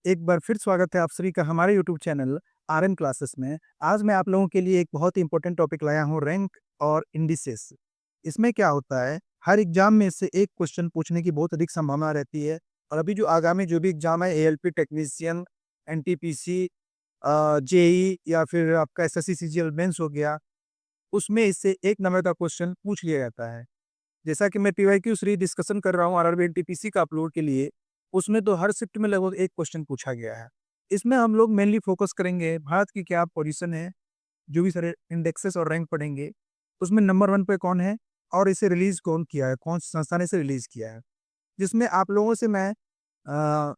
एक बार फिर स्वागत है आप सभी का हमारे यूट्यूब चैनल आरएन क्लासेस में। आज मैं आप लोगों के लिए एक बहुत ही इंपॉर्टेंट टॉपिक लाया हूँ, रैंक और इंडिसेस। इसमें क्या होता है, हर एग्जाम में से एक क्वेश्चन पूछने की बहुत अधिक संभावना रहती है। और अभी जो आगामी जो भी एग्जाम है, एएलपी टेक्नीशियन, एनटीपीसी, जेई या फिर आपका एसएससी सीजीएल मेंस हो गया, उसमें इससे एक नंबर का क्वेश्चन पूछ लिया जाता है। जैसा कि मैं पीवाईक्यू सीरीज डिस्कशन कर रहा हूँ आरआरबी एनटीपीसी का अपलोड के लिए, उसमें तो हर शिफ्ट में लगभग एक क्वेश्चन पूछा गया है। इसमें हम लोग मेनली फोकस करेंगे भारत की क्या पोजीशन है, जो भी सारे इंडेक्सेस और रैंक पढ़ेंगे उसमें नंबर वन पे कौन है और इसे रिलीज कौन किया है, कौन सी संस्था ने इसे रिलीज किया है। जिसमें आप लोगों से मैं अ,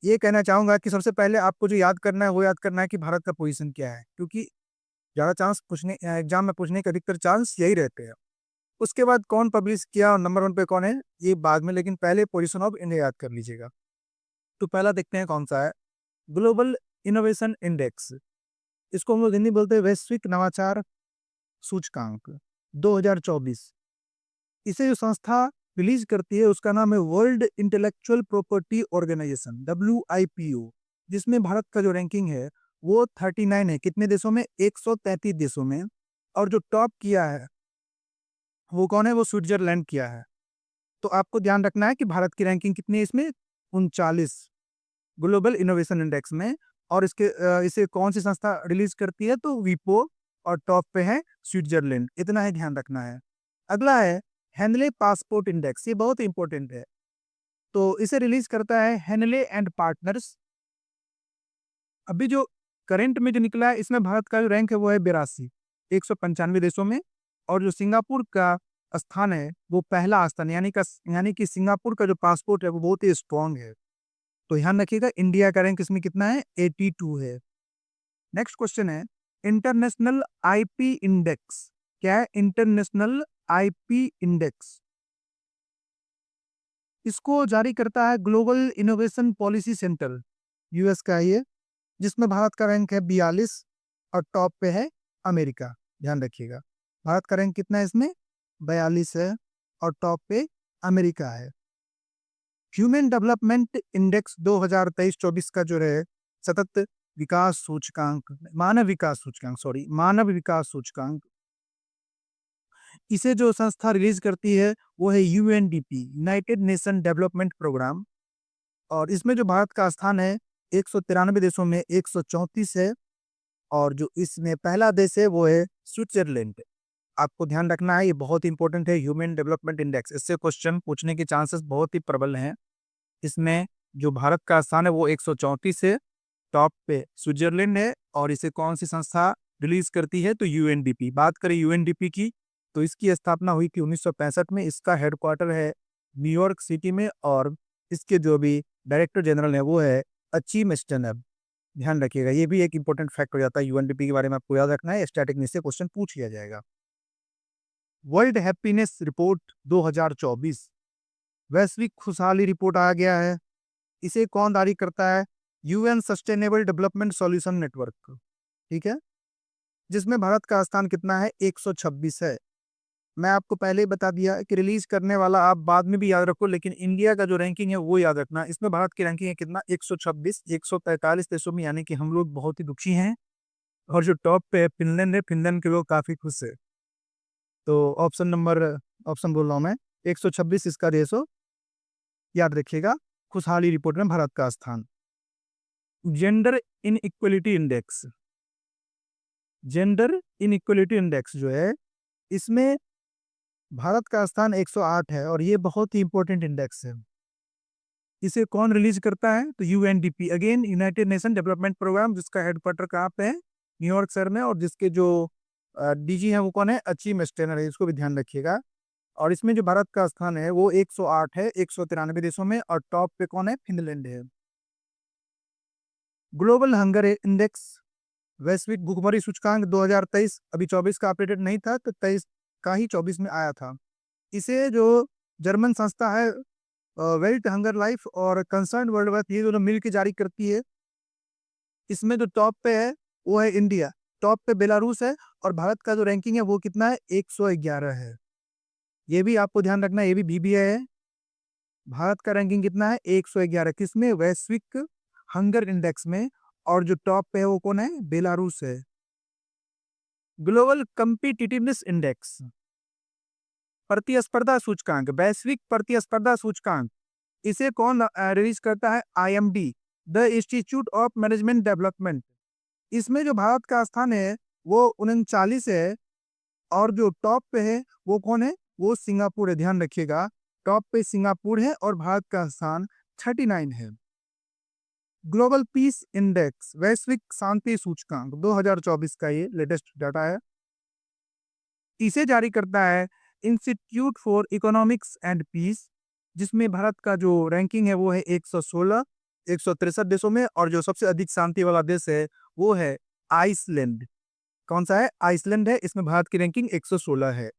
ये कहना चाहूंगा कि सबसे पहले आपको जो याद करना है वो याद करना है कि भारत का पोजीशन क्या है, क्योंकि ज़्यादा चांस पूछने एग्जाम में पूछने के अधिकतर चांस यही रहते हैं। उसके बाद कौन पब्लिश किया और नंबर वन पे कौन है ये बाद में, लेकिन पहले पोजीशन ऑफ इंडिया याद कर लीजिएगा। तो पहला देखते हैं कौन सा है, ग्लोबल इनोवेशन इंडेक्स। इसको हम लोग हिंदी बोलते हैं वैश्विक नवाचार सूचकांक 2024। इसे जो संस्था रिलीज करती है उसका नाम है world intellectual property organization, WIPO। जिसमें भारत का जो रैंकिंग है वो 39 है। कितने देशों में? 133 देशों में। और जो टॉप किया है वो कौन है? वो स्विट्जरलैंड किया है। तो आपको ध्यान रखना है कि भारत की रैंकिंग कितनी है इसमें, 39 ग्लोबल इनोवेशन इंडेक्स में। और इसे कौन सी संस्था रिलीज करती है? तो विपो। और टॉप पे है स्विट्जरलैंड। इतना ही ध्यान रखना है। अगला है हेनले पासपोर्ट इंडेक्स, ये बहुत इंपॉर्टेंट है। तो इसे रिलीज करता है हेनले एंड पार्टनर्स। अभी जो करंट में जो निकला है इसमें भारत का जो रैंक है वो है 82, 195 देशों में। और जो सिंगापुर का स्थान है वो पहला स्थान, यानी कि सिंगापुर का जो पासपोर्ट है वो बहुत ही स्ट्रॉन्ग है। तो ध्यान रखिएगा इंडिया का रैंक इसमें कितना है, 82 है। नेक्स्ट क्वेश्चन है इंटरनेशनल आईपी इंडेक्स। क्या है इंटरनेशनल आईपी इंडेक्स? इसको जारी करता है global innovation policy centre, US का है ये। जिसमें भारत का रैंक है 42 और टॉप पे है अमेरिका। ध्यान रखिएगा भारत का रैंक कितना है इसमें, 42 है और टॉप पे अमेरिका है। ह्यूमन डेवलपमेंट इंडेक्स 2023-24 का जो है सतत विकास सूचकांक, मानव विकास सूचकांक, इसे जो संस्था रिलीज करती है वो है UNDP, united nation development programme. और इसमें जो भारत का स्थान है 193 देशों में 134 है। और जो इसमें पहला देश है वो है स्विट्जरलैंड। आपको ध्यान रखना है, ये बहुत इंपॉर्टेंट है ह्यूमन डेवलपमेंट इंडेक्स। इससे क्वेश्चन पूछने के चांसेस बहुत ही प्रबल हैं। इसमें जो भारत का स्थान है वो 134 है, टॉप पे स्विट्जरलैंड है। और इसे कौन सी संस्था रिलीज करती है? तो यूएनडीपी। बात करें यूएनडीपी की तो इसकी स्थापना हुई थी 1965 में। इसका हेडक्वार्टर है न्यूयॉर्क सिटी में। और इसके जो भी डायरेक्टर जनरल है वो है अचीम स्टनब। ध्यान रखिएगा, ये भी एक इंपॉर्टेंट फैक्ट हो जाता है यूएनडीपी के बारे में, आपको याद रखना है। स्टैटिक में से क्वेश्चन पूछ लिया जाएगा। वर्ल्ड हैप्पीनेस रिपोर्ट 2024, वैश्विक खुशहाली रिपोर्ट आ गया है। इसे कौन जारी करता है? UN sustainable development solution network. ठीक है। जिसमें भारत का स्थान कितना है, 126 है। मैं आपको पहले ही बता दिया कि रिलीज करने वाला आप बाद में भी याद रखो, लेकिन इंडिया का जो रैंकिंग है वो याद रखना। इसमें भारत की रैंकिंग है कितना, 126, 143 देशों में, यानी कि हम लोग बहुत ही दुखी हैं। और जो टॉप पे है फिनलैंड है, फिनलैंड के लोग काफी खुश है। तो ऑप्शन बोल रहा हूँ मैं, 126 इसका देश हो, याद रखिएगा। खुशहाली रिपोर्ट में भारत का स्थान। Gender in equality index, gender in equality index जो है इसमें भारत का स्थान 108 है। और ये बहुत ही इंपॉर्टेंट इंडेक्स है। इसे कौन रिलीज करता है? तो UNDP, again united nation development programme, जिसका हेडक्वार्टर कहाँ पे है, न्यूयॉर्क शहर में। और जिसके जो डीजी है वो कौन है, अचीम स्टेनर है। इसको भी ध्यान रखिएगा। और इसमें जो भारत का स्थान है वो 108 है, 193 देशों में। और टॉप पे कौन है, फिनलैंड है। ग्लोबल हंगर इंडेक्स, वैश्विक भूखमरी सूचकांक 2023, अभी 24 का अपडेटेड नहीं था, तो 23 का ही 24 में आया था। इसे जो जर्मन संस्था है वेल्ट हंगर लाइफ और कंसर्न वर्ल्ड वाइड, ये दोनों मिलकर जारी करती है। इसमें जो टॉप पे है वो है इंडिया, टॉप पे बेलारूस है। और भारत का जो रैंकिंग है वो कितना है, 111 है। ये भी आपको ध्यान रखना है, ये भी बीबीआई है। भारत का रैंकिंग कितना है, 111। किसमें? वैश्विक हंगर इंडेक्स में, और जो टॉप पे है वो कौन है? बेलारूस है। ग्लोबल कम्पिटिटिवनेस इंडेक्स, प्रतिस्पर्धा सूचकांक, वैश्विक प्रतिस्पर्धा सूचकांक, इसे कौन रिलीज करता है? IMD, the institute of management development. इसमें जो भारत का स्थान है वो 39 है, और जो टॉप पे है वो कौन है? वो सिंगापुर है। ध्यान रखिएगा, टॉप पे सिंगापुर है और भारत का स्थान 39 है। ग्लोबल पीस इंडेक्स, वैश्विक शांति सूचकांक 2024 का ये लेटेस्ट डाटा है। इसे जारी करता है institute for economics and peace, जिसमें भारत का जो रैंकिंग है वो है 116, 163 देशों में, और जो सबसे अधिक शांति वाला देश है वो है आइसलैंड। कौन सा है? आइसलैंड है। इसमें भारत की रैंकिंग 116 है।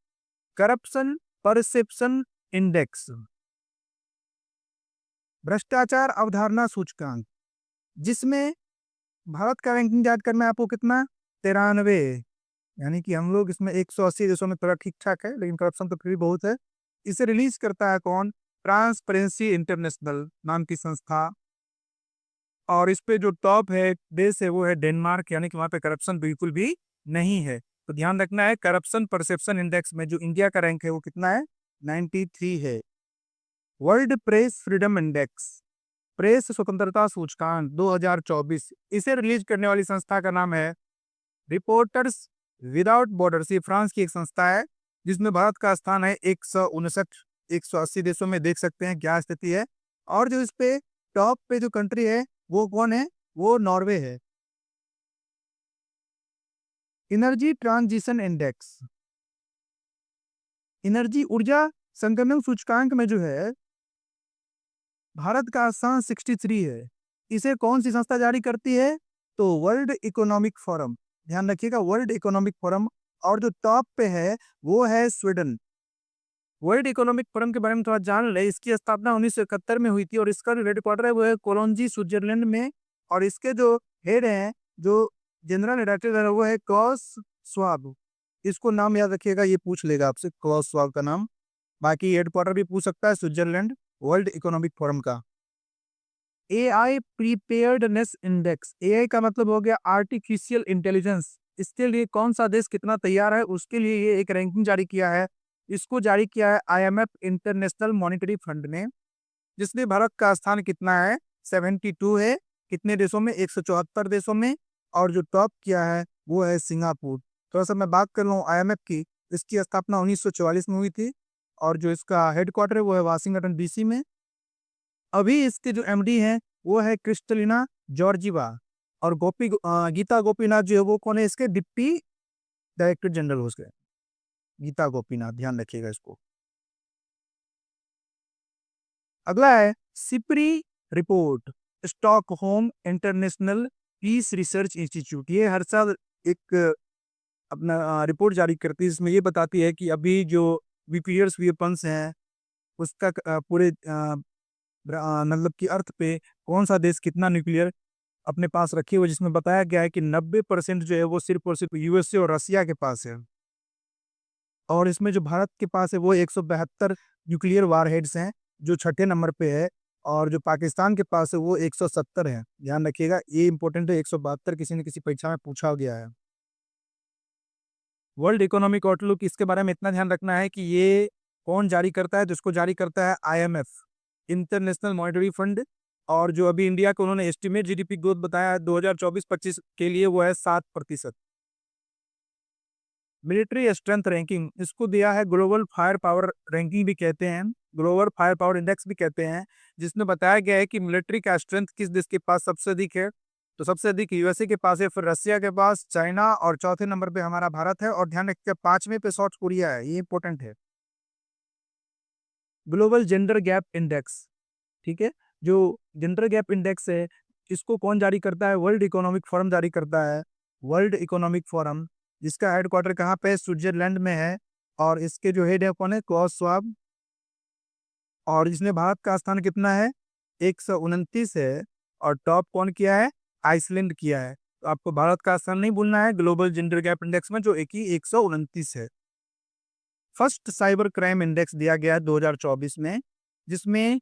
करप्शन परसेप्शन इंडेक्स, भ्रष्टाचार अवधारणा सूचकांक, जिसमें भारत का रैंकिंग याद करना है आपको कितना? 93। यानी कि हम लोग इसमें 180 देशों में थोड़ा ठीक ठाक है, लेकिन करप्शन तो फिर भी बहुत है। इसे रिलीज करता है कौन? ट्रांसपेरेंसी इंटरनेशनल नाम की संस्था। और इस पे जो टॉप है देश है वो है डेनमार्क, यानी कि वहां पे करप्शन बिल्कुल भी नहीं है। तो ध्यान रखना है, करप्शन परसेप्शन इंडेक्स में जो इंडिया का रैंक है वो कितना है? 93 है। World press freedom index, press स्वतंत्रता सूचकांक 2024, इसे रिलीज करने वाली संस्था का नाम है रिपोर्टर्स विदाउट बॉर्डर्स। ये फ्रांस की एक संस्था है, जिसमें भारत का स्थान है 159, 180 देशों में। देख सकते हैं क्या स्थिति है। और जो इस पे टॉप पे जो कंट्री है वो कौन है? वो नॉर्वे है। एनर्जी ट्रांजिशन इंडेक्स, एनर्जी ऊर्जा संगमन सूचकांक में जो है भारत का स्थान 63 है। इसे कौन सी संस्था जारी करती है? तो वर्ल्ड इकोनॉमिक फोरम। ध्यान रखिएगा, वर्ल्ड इकोनॉमिक फोरम। और जो टॉप पे है वो है स्वीडन। वर्ल्ड इकोनॉमिक फोरम के बारे में थोड़ा जान ले। इसकी स्थापना 1971 में हुई थी, और इसका जो हेडक्वार्टर है वो है कोलोंजी स्विट्जरलैंड में। और इसके जो हेड हैं, जो जनरल डायरेक्टर है वो है क्लॉस स्वाब। इसको नाम याद रखिएगा, ये पूछ लेगा आपसे क्लॉस स्वाब का नाम। बाकी हेडक्वार्टर भी पूछ सकता है स्विट्जरलैंड, वर्ल्ड इकोनॉमिक फोरम का। AI प्रीपेयर्डनेस इंडेक्स, AI का मतलब हो गया आर्टिफिशियल इंटेलिजेंस। इसके लिए कौन सा देश कितना तैयार है, उसके लिए ये एक रैंकिंग जारी किया है। इसको जारी किया है IMF इंटरनेशनल मॉनेटरी फंड ने, जिसमें भारत का स्थान कितना है? 72 है। कितने देशों में? 174 देशों में। और जो टॉप किया है वो है सिंगापुर। थोड़ा सा मैं बात कर लूँ IMF की, इसकी स्थापना 1944 में हुई थी, और जो इसका हेडक्वार्टर है वो है वाशिंगटन DC में। अभी इसके जो MD हैं वो है क्रिस्टलिना जॉर्जिवा। और गीता गोपीनाथ जो है वो कौन है? इसके डिप्टी डायरेक्टर जनरल हो उसके, गीता गोपीनाथ। ध्यान रखिएगा इसको। अगला है SIPRI report, Stockholm international peace research institute. ये हर साल एक अपना रिपोर्ट जारी करती है, इसमें ये बताती है कि अभी जो न्यूक्लियर वेपन्स हैं उसका पूरे मतलब कि अर्थ पे कौन सा देश कितना न्यूक्लियर अपने पास रखे हुए, जिसमें बताया गया है कि 90% जो है वो सिर्फ और सिर्फ USA और रसिया के पास है। और इसमें जो भारत के पास है वो 172 न्यूक्लियर वारहेड्स हैं, जो छठे नंबर पे है। और जो पाकिस्तान के पास है वो 170 है। ध्यान रखिएगा, ये इंपॉर्टेंट है, 172 किसी न किसी परीक्षा में पूछा गया है। वर्ल्ड इकोनॉमिक आउटलुक, इसके बारे में इतना ध्यान रखना है कि ये कौन जारी करता है? तो इसको जारी करता है IMF इंटरनेशनल मॉनेटरी फंड। और जो अभी इंडिया को उन्होंने एस्टिमेट GDP ग्रोथ बताया है 2024-25 के लिए वो है 7%। मिलिट्री स्ट्रेंथ रैंकिंग, इसको दिया है ग्लोबल फायर पावर रैंकिंग भी कहते हैं, ग्लोबल फायर पावर इंडेक्स भी कहते हैं, जिसमें बताया गया है कि मिलिट्री का स्ट्रेंथ किस देश के पास सबसे अधिक है। तो सबसे अधिक USA के पास है, फिर रसिया के पास, चाइना, और चौथे नंबर पे हमारा भारत है। और ध्यान रखिए 5वें पे साउथ कोरिया है, ये इंपॉर्टेंट है। ग्लोबल जेंडर गैप इंडेक्स, ठीक है, जो जेंडर गैप इंडेक्स है इसको कौन जारी करता है? वर्ल्ड इकोनॉमिक फोरम जारी करता है। वर्ल्ड इकोनॉमिक फोरम, जिसका हेडक्वार्टर कहाँ पे है? स्विट्जरलैंड में है। और इसके जो हेड है कौन है? Klaus Schwab. और इसने भारत का स्थान कितना है? 129 है। और टॉप कौन किया है? आइसलैंड किया है। तो आपको भारत का स्थान नहीं भूलना है ग्लोबल जेंडर गैप इंडेक्स में, जो 129 है। फर्स्ट साइबर क्राइम इंडेक्स दिया गया है 2024 में, जिसमें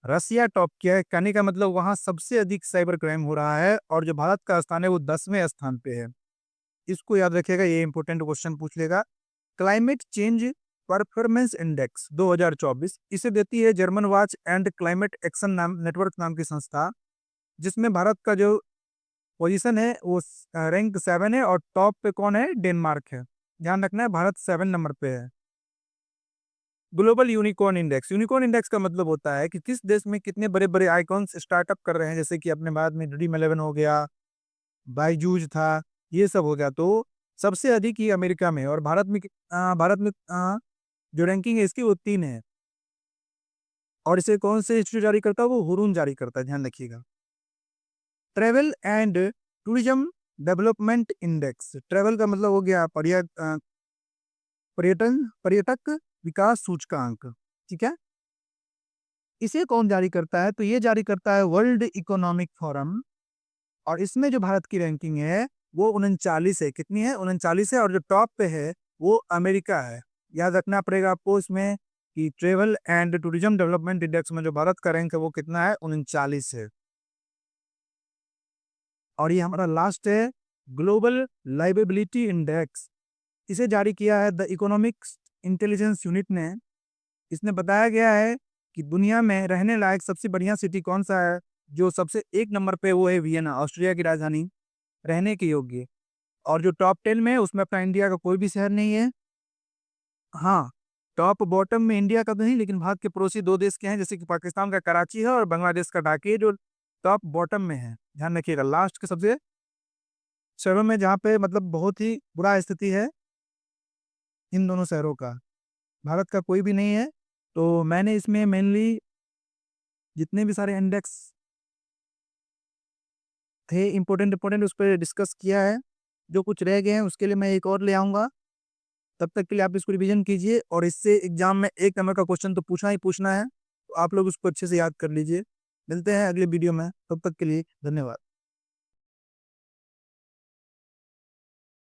रसिया टॉप किया है, कहने का मतलब वहां सबसे अधिक साइबर क्राइम हो रहा है, और जो भारत का स्थान है वो 10वें स्थान पे है। इसको याद रखिएगा, ये इंपॉर्टेंट क्वेश्चन पूछ लेगा। क्लाइमेट चेंज परफॉर्मेंस इंडेक्स 2024 इसे देती है German watch and climate action नाम नेटवर्क नाम की संस्था, जिसमें भारत का जो पोजीशन है वो रैंक 7 है, और टॉप पे कौन है? डेनमार्क है। ध्यान रखना है, भारत 7 नंबर पे है। Global unicorn index, unicorn index का मतलब होता है कि किस देश में कितने बड़े बड़े आइकॉन्स स्टार्टअप कर रहे हैं, जैसे कि अपने बाद में ड्रीम 11 हो गया, बायजूस था, ये सब हो गया। तो सबसे अधिक ही अमेरिका में है, और भारत में जो रैंकिंग है इसकी वो 3 है। और इसे कौन से इंस्टीट्यूट जारी करता है? वो हुरून जारी करता है, ध्यान रखिएगा। Travel and tourism development index, travel का मतलब हो गया पर्यटक विकास सूचकांक, ठीक है। इसे कौन जारी करता है? तो ये जारी करता है वर्ल्ड इकोनॉमिक फोरम, और इसमें जो भारत की रैंकिंग है वो 39 है। कितनी है? 39 है, और जो टॉप पे है वो अमेरिका है। याद रखना पड़ेगा आपको इसमें कि travel and tourism development index में जो भारत का रैंक है वो कितना है? 39 है। और ये हमारा लास्ट है ग्लोबल लाइवेबिलिटी इंडेक्स। इसे जारी किया है द इकोनॉमिक्स इंटेलिजेंस यूनिट ने। इसमें बताया गया है कि दुनिया में रहने लायक सबसे बढ़िया सिटी कौन सा है। जो सबसे 1 नंबर पे वो है वियना, ऑस्ट्रिया की राजधानी, रहने के योग्य। और जो टॉप 10 में है उसमें अपना इंडिया का कोई भी शहर नहीं है। हाँ, टॉप बॉटम में इंडिया का तो नहीं, लेकिन भारत के पड़ोसी 2 देश के हैं, जैसे कि पाकिस्तान का कराची है और बांग्लादेश का ढाका, ये जो टॉप बॉटम में है। ध्यान रखिएगा, लास्ट के सबसे शहरों में जहाँ पे मतलब बहुत ही बुरा स्थिति है इन दोनों शहरों का, भारत का कोई भी नहीं है। तो मैंने इसमें मेनली जितने भी सारे इंडेक्स थे इम्पोर्टेंट इम्पोर्टेंट उस पर डिस्कस किया है। जो कुछ रह गए हैं उसके लिए मैं एक और ले आऊँगा। तब तक के लिए आप इसको रिवीजन कीजिए, और इससे एग्जाम में 1 नंबर का क्वेश्चन तो पूछना ही पूछना है, तो आप लोग उसको अच्छे से याद कर लीजिए। मिलते हैं अगले वीडियो में, तब तक के लिए धन्यवाद।